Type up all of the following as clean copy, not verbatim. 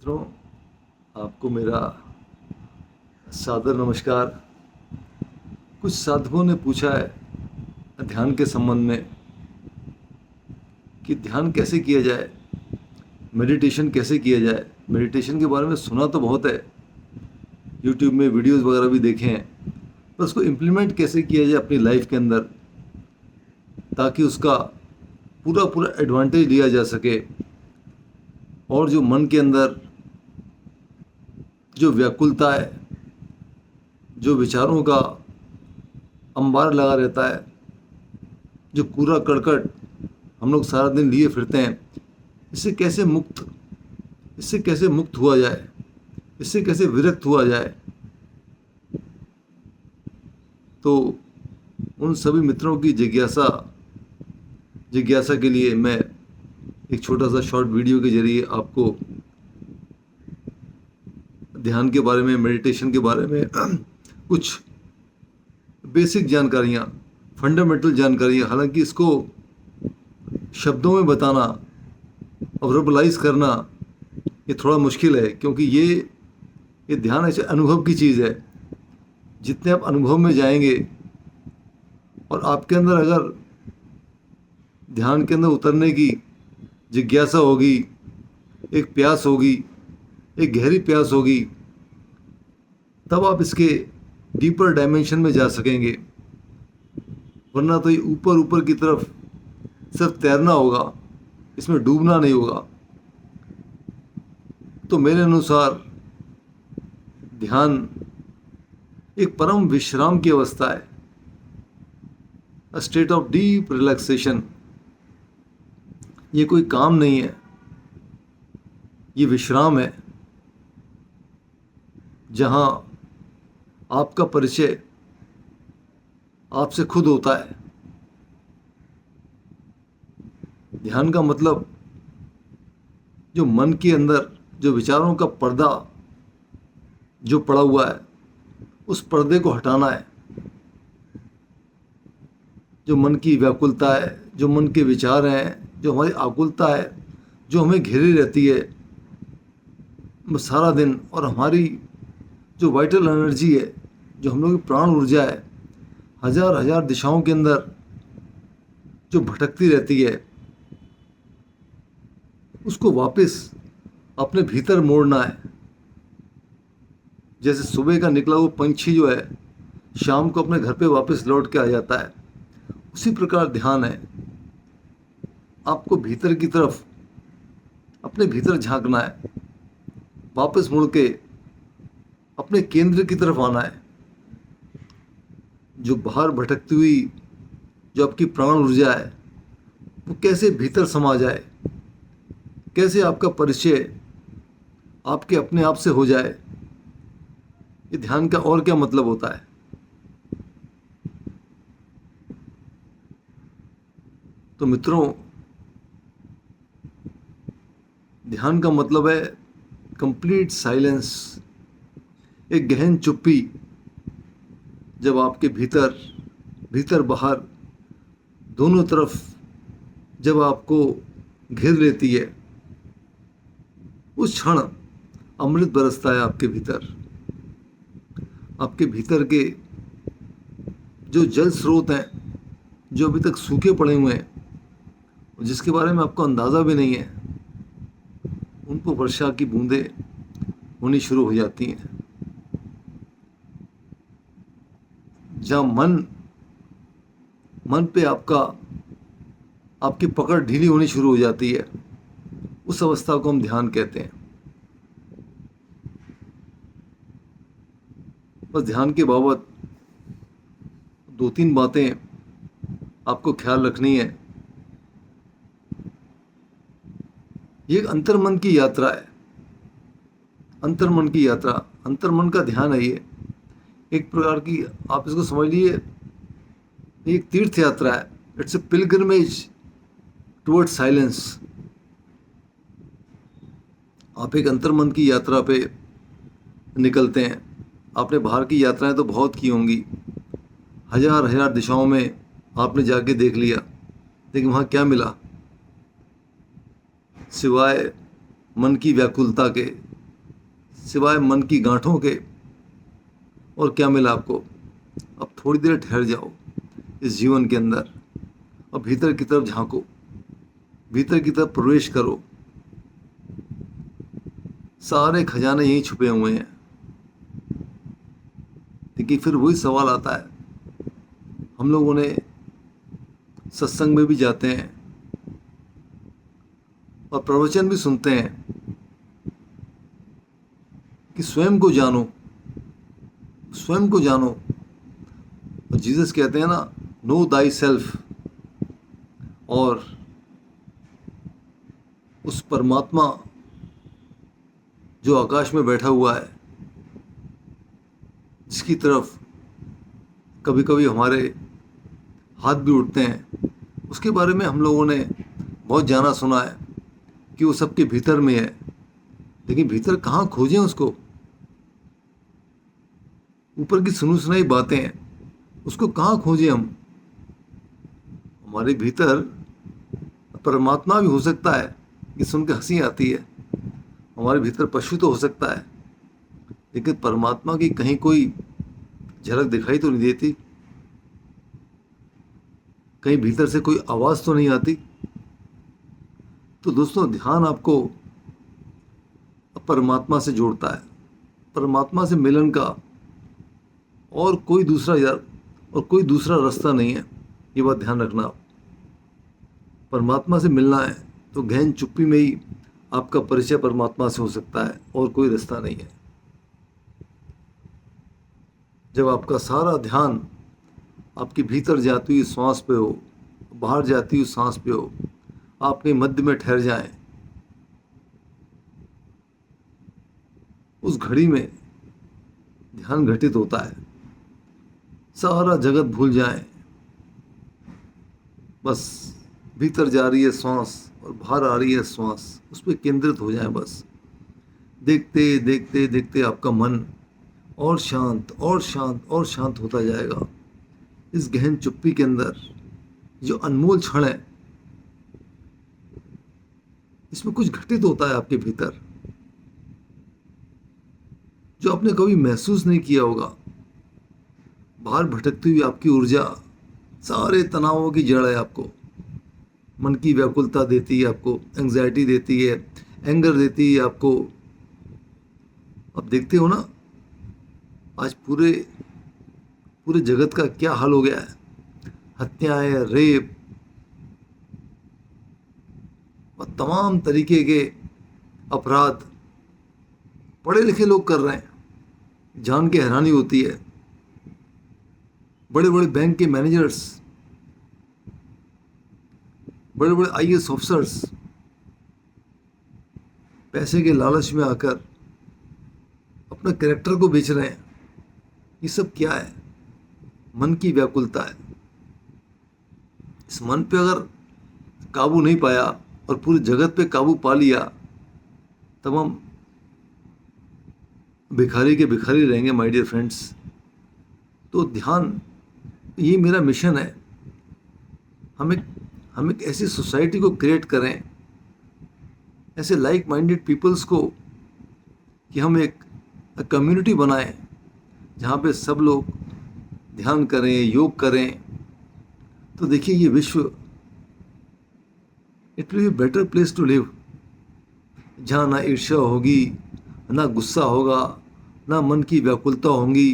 मित्रों, आपको मेरा सादर नमस्कार। कुछ साधकों ने पूछा है ध्यान के संबंध में कि ध्यान कैसे किया जाए, मेडिटेशन कैसे किया जाए। मेडिटेशन के बारे में सुना तो बहुत है, यूट्यूब में वीडियोस वगैरह भी देखे हैं, पर उसको इम्प्लीमेंट कैसे किया जाए अपनी लाइफ के अंदर, ताकि उसका पूरा पूरा एडवांटेज लिया जा सके और जो मन के अंदर जो व्याकुलता है, जो विचारों का अंबार लगा रहता है, जो कूड़ा करकट हम लोग सारा दिन लिए फिरते हैं, इससे कैसे मुक्त हुआ जाए, इससे कैसे विरक्त हुआ जाए। तो उन सभी मित्रों की जिज्ञासा के लिए मैं एक छोटा सा शॉर्ट वीडियो के जरिए आपको ध्यान के बारे में, मेडिटेशन के बारे में कुछ बेसिक जानकारियाँ, फंडामेंटल जानकारियाँ, हालांकि इसको शब्दों में बताना और वर्बलाइज करना ये थोड़ा मुश्किल है, क्योंकि ये ध्यान ऐसे अनुभव की चीज़ है। जितने आप अनुभव में जाएंगे और आपके अंदर अगर ध्यान के अंदर उतरने की जिज्ञासा होगी, एक प्यास होगी, एक गहरी प्यास होगी, तब आप इसके डीपर डायमेंशन में जा सकेंगे। वरना तो ये ऊपर ऊपर की तरफ सिर्फ तैरना होगा, इसमें डूबना नहीं होगा। तो मेरे अनुसार ध्यान एक परम विश्राम की अवस्था है, a state of deep relaxation. ये कोई काम नहीं है, ये विश्राम है, जहाँ आपका परिचय आपसे खुद होता है। ध्यान का मतलब जो मन के अंदर जो विचारों का पर्दा जो पड़ा हुआ है, उस पर्दे को हटाना है। जो मन की व्याकुलता है, जो मन के विचार हैं, जो हमारी आकुलता है, जो हमें घेरे रहती है सारा दिन, और हमारी जो वाइटल एनर्जी है, जो हम लोग की प्राण ऊर्जा है, हजार हजार दिशाओं के अंदर जो भटकती रहती है, उसको वापस अपने भीतर मोड़ना है। जैसे सुबह का निकला वो पंछी जो है शाम को अपने घर पे वापस लौट के आ जाता है, उसी प्रकार ध्यान है। आपको भीतर की तरफ, अपने भीतर झांकना है, वापस मुड़ के अपने केंद्र की तरफ आना है। जो बाहर भटकती हुई जो आपकी प्राण ऊर्जा है, वो कैसे भीतर समा जाए, कैसे आपका परिचय आपके अपने आप से हो जाए। ये ध्यान का और क्या मतलब होता है। तो मित्रों, ध्यान का मतलब है कंप्लीट साइलेंस, एक गहन चुप्पी। जब आपके भीतर बाहर दोनों तरफ जब आपको घेर लेती है, उस क्षण अमृत बरसता है आपके भीतर। आपके भीतर के जो जल स्रोत हैं, जो अभी तक सूखे पड़े हुए हैं, जिसके बारे में आपको अंदाज़ा भी नहीं है, उन पर वर्षा की बूंदें होनी शुरू हो जाती हैं। जहाँ मन पे आपकी पकड़ ढीली होनी शुरू हो जाती है, उस अवस्था को हम ध्यान कहते हैं। बस ध्यान के बाबत 2-3 बातें आपको ख्याल रखनी है। ये एक अंतर्मन की यात्रा है, अंतर्मन की यात्रा, अंतर्मन का ध्यान है। ये एक प्रकार की, आप इसको समझ लीजिए, एक तीर्थ यात्रा है। It's a pilgrimage toward silence. आप एक अंतर्मन की यात्रा पे निकलते हैं। आपने बाहर की यात्राएं तो बहुत की होंगी, हजार हजार दिशाओं में आपने जाके देख लिया, लेकिन वहाँ क्या मिला सिवाय मन की व्याकुलता के, सिवाय मन की गांठों के और क्या मिला आपको। अब थोड़ी देर ठहर जाओ इस जीवन के अंदर और भीतर की तरफ झांको, भीतर की तरफ प्रवेश करो। सारे खजाने यहीं छुपे हुए हैं। देखिए फिर वही सवाल आता है, हम लोगों ने सत्संग में भी जाते हैं और प्रवचन भी सुनते हैं कि स्वयं को जानो, स्वयं को जानो। और जीसस कहते हैं ना, नो दाई सेल्फ। और उस परमात्मा जो आकाश में बैठा हुआ है, जिसकी तरफ कभी कभी हमारे हाथ भी उठते हैं, उसके बारे में हम लोगों ने बहुत जाना सुना है कि वो सबके भीतर में है। लेकिन भीतर कहाँ खोजें उसको। ऊपर की सुनी सुनाई बातें हैं, उसको कहाँ खोजें हम। हमारे भीतर परमात्मा भी हो सकता है, ये सुन के हंसी आती है। हमारे भीतर पशु तो हो सकता है, लेकिन परमात्मा की कहीं कोई झलक दिखाई तो नहीं देती। कहीं भीतर से कोई आवाज़ तो नहीं आती। तो दोस्तों, ध्यान आपको परमात्मा से जोड़ता है। परमात्मा से मिलन का और कोई दूसरा रास्ता नहीं है, ये बात ध्यान रखना आप। परमात्मा से मिलना है तो गहन चुप्पी में ही आपका परिचय परमात्मा से हो सकता है, और कोई रास्ता नहीं है। जब आपका सारा ध्यान आपके भीतर जाती हुई सांस पे हो, बाहर जाती हुई सांस पे हो, आप कहीं मध्य में ठहर जाएं, उस घड़ी में ध्यान घटित होता है। सारा जगत भूल जाएं, बस भीतर जा रही है सांस और बाहर आ रही है सांस, उस पर केंद्रित हो जाएं। बस देखते देखते देखते आपका मन और शांत और शांत और शांत होता जाएगा। इस गहन चुप्पी के अंदर जो अनमोल क्षण है, इसमें कुछ घटित होता है आपके भीतर जो आपने कभी महसूस नहीं किया होगा। बाहर भटकती हुई आपकी ऊर्जा सारे तनावों की जड़ है। आपको मन की व्याकुलता देती है, आपको एंग्जाइटी देती है, एंगर देती है आपको। अब देखते हो ना, आज पूरे पूरे जगत का क्या हाल हो गया है। हत्याएं, रेप और तमाम तरीके के अपराध पढ़े लिखे लोग कर रहे हैं, जान के हैरानी होती है। बड़े बड़े बैंक के मैनेजर्स, बड़े बड़े आईएएस ऑफिसर्स पैसे के लालच में आकर अपना कैरेक्टर को बेच रहे हैं। ये सब क्या है? मन की व्याकुलता है। इस मन पे अगर काबू नहीं पाया और पूरे जगत पे काबू पा लिया, तब हम भिखारी के भिखारी रहेंगे माय डियर फ्रेंड्स। तो ध्यान, ये मेरा मिशन है। हम एक ऐसी सोसाइटी को क्रिएट करें, ऐसे लाइक माइंडेड पीपल्स को, कि हम एक कम्युनिटी बनाएं जहाँ पे सब लोग ध्यान करें, योग करें। तो देखिए ये विश्व, it will be better place to live, जहाँ ना ईर्ष्या होगी, ना गुस्सा होगा, ना मन की व्याकुलता होंगी।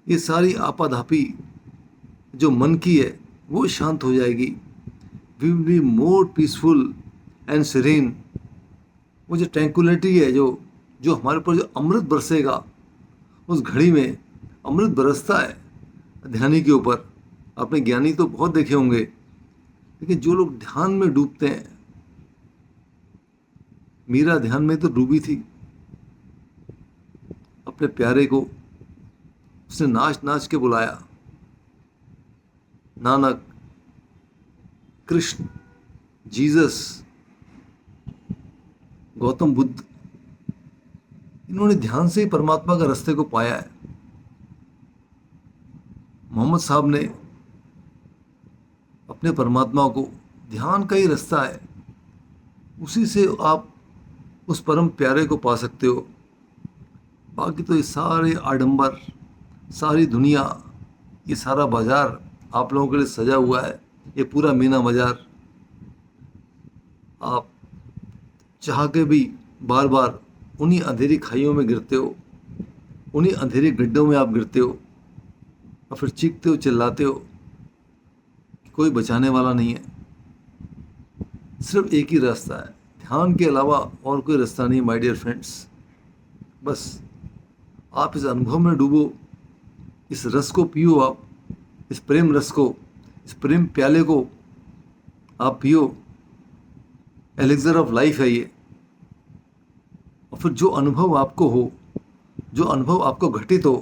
ये सारी आपाधापी जो मन की है वो शांत हो जाएगी। We will be more peaceful and serene. वो जो ट्रैंक्विलिटी है, जो हमारे ऊपर जो अमृत बरसेगा, उस घड़ी में अमृत बरसता है ध्यानी के ऊपर। आपने ज्ञानी तो बहुत देखे होंगे, लेकिन जो लोग ध्यान में डूबते हैं, मीरा ध्यान में तो डूबी थी। अपने प्यारे को उसने नाच नाच के बुलाया। नानक, कृष्ण, जीसस, गौतम बुद्ध, इन्होंने ध्यान से ही परमात्मा का रास्ते को पाया है। मोहम्मद साहब ने अपने परमात्मा को, ध्यान का ही रास्ता है, उसी से आप उस परम प्यारे को पा सकते हो। बाकी तो ये सारे आडंबर, सारी दुनिया, ये सारा बाजार आप लोगों के लिए सजा हुआ है। ये पूरा मीना बाजार आप चाह के भी बार बार उन्हीं अंधेरी खाइयों में गिरते हो, उन्हीं अंधेरे गड्ढों में आप गिरते हो और फिर चीखते हो, चिल्लाते हो कि कोई बचाने वाला नहीं है। सिर्फ एक ही रास्ता है, ध्यान के अलावा और कोई रास्ता नहीं माय डियर फ्रेंड्स। बस आप इस अनुभव में डूबो, इस रस को पियो, आप इस प्रेम रस को, इस प्रेम प्याले को आप पियो। एलेक्सर ऑफ लाइफ है ये। और फिर जो अनुभव आपको हो, जो अनुभव आपको घटित हो,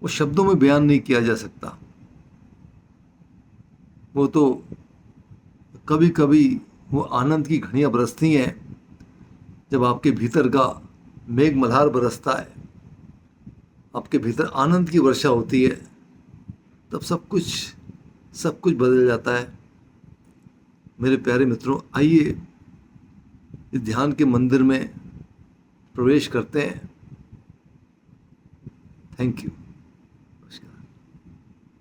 वो शब्दों में बयान नहीं किया जा सकता। वो तो कभी कभी वो आनंद की घड़ियां बरसती हैं जब आपके भीतर का मेघ मल्हार बरसता है, आपके भीतर आनंद की वर्षा होती है, तब सब कुछ बदल जाता है। मेरे प्यारे मित्रों, आइए इस ध्यान के मंदिर में प्रवेश करते हैं। Thank you.